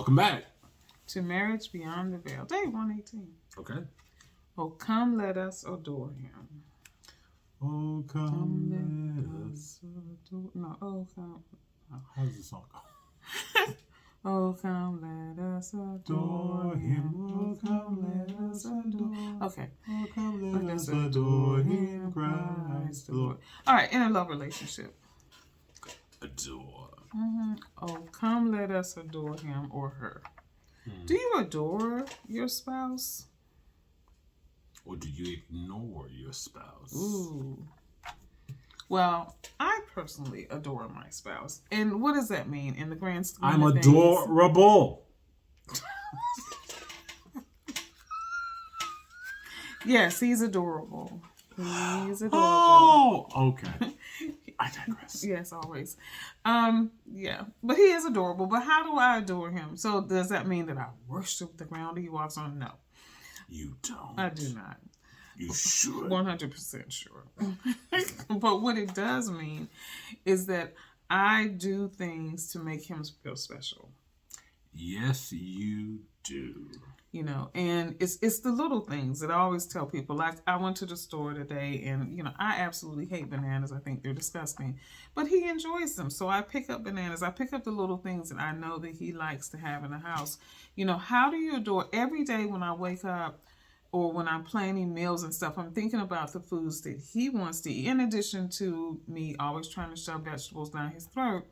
Welcome back to Marriage Beyond the Veil, day 118. Okay. Oh, come let us adore him. Oh, come let us. Adore. No, oh, come. How does the song go? Oh, come let us adore him. Oh, come let us adore. Okay. Oh, come let us adore him, Christ the Lord. All right, in a love relationship. Adore. Oh, come let us adore him or her. Do you adore your spouse? Or do you ignore your spouse? Ooh. Well, I personally adore my spouse. And what does that mean in the grand scheme I'm of things? adorable. Yes, he's adorable. He's adorable. Oh, okay. I digress. Yes, always. Yeah, but he is adorable. But how do I adore him? So does that mean that I worship the ground he walks on? No. You don't. I do not. You should. 100% sure. But what it does mean is that I do things to make him feel special. Yes, you do. You know, and it's the little things that I always tell people. Like, I went to the store today and, you know, I absolutely hate bananas. I think they're disgusting. But he enjoys them. So I pick up bananas. I pick up the little things that I know that he likes to have in the house. You know, how do you adore every day when I wake up or when I'm planning meals and stuff, I'm thinking about the foods that he wants to eat, in addition to me always trying to shove vegetables down his throat.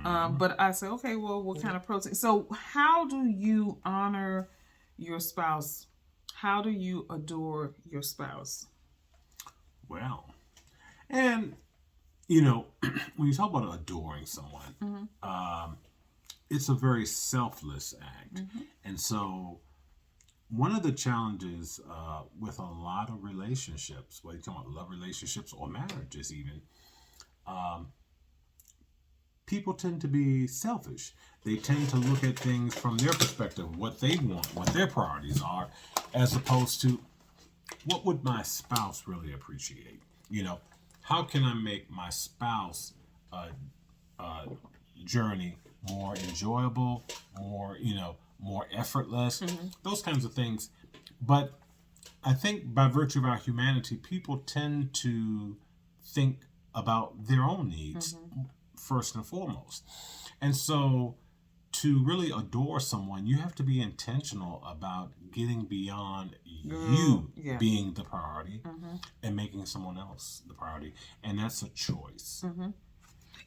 But I say, okay, well, what kind of protein? So how do you honor your spouse? How do you adore your spouse? Well, and, you know, when you talk about adoring someone, it's a very selfless act. And so one of the challenges with a lot of relationships, whether you're talking about love relationships or marriages even, people tend to be selfish. They tend to look at things from their perspective, what they want, what their priorities are, as opposed to what would my spouse really appreciate? You know, how can I make my spouse journey more enjoyable, more, you know, more effortless, those kinds of things. But I think by virtue of our humanity, people tend to think about their own needs first and foremost. And so to really adore someone, you have to be intentional about getting beyond you being the priority and making someone else the priority. And that's a choice.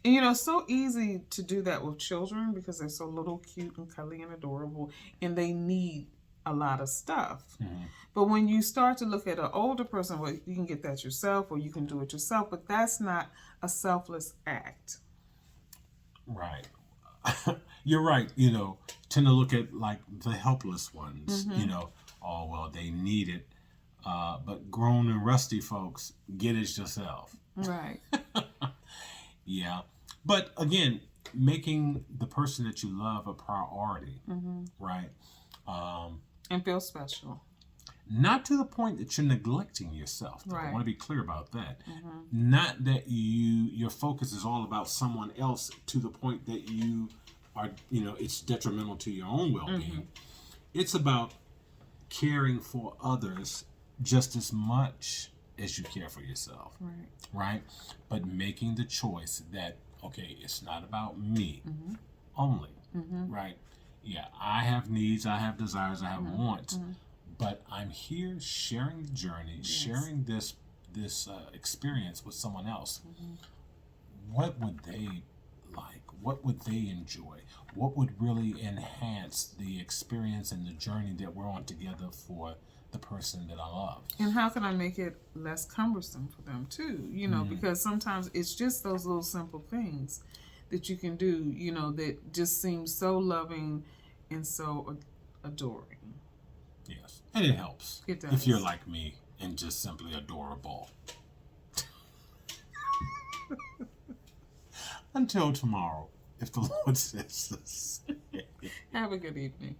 And, you know, it's so easy to do that with children because they're so little, cute, and cuddly, and adorable, and they need a lot of stuff. But when you start to look at an older person, well, you can get that yourself or you can do it yourself, but that's not a selfless act. Right. You're right. You know, tend to look at like the helpless ones, you know, oh, well, they need it. But grown and rusty folks, get it yourself. Right. Yeah. But again, making the person that you love a priority, right? And feel special. Not to the point that you're neglecting yourself. Right. I want to be clear about that. Not that your focus is all about someone else to the point that you are, you know, it's detrimental to your own well-being. It's about caring for others just as much as you care for yourself. Right? But making the choice that, okay, it's not about me only. Right? Yeah, I have needs, I have desires, I have wants. But I'm here sharing the journey, sharing this experience with someone else. What would they like? What would they enjoy? What would really enhance the experience and the journey that we're on together for the person that I love? And how can I make it less cumbersome for them too? You know, because sometimes it's just those little simple things that you can do, you know, that just seem so loving and so adoring. Yes. And it helps. It does. If you're like me and just simply adorable. Until tomorrow, if the Lord says this. Have a good evening.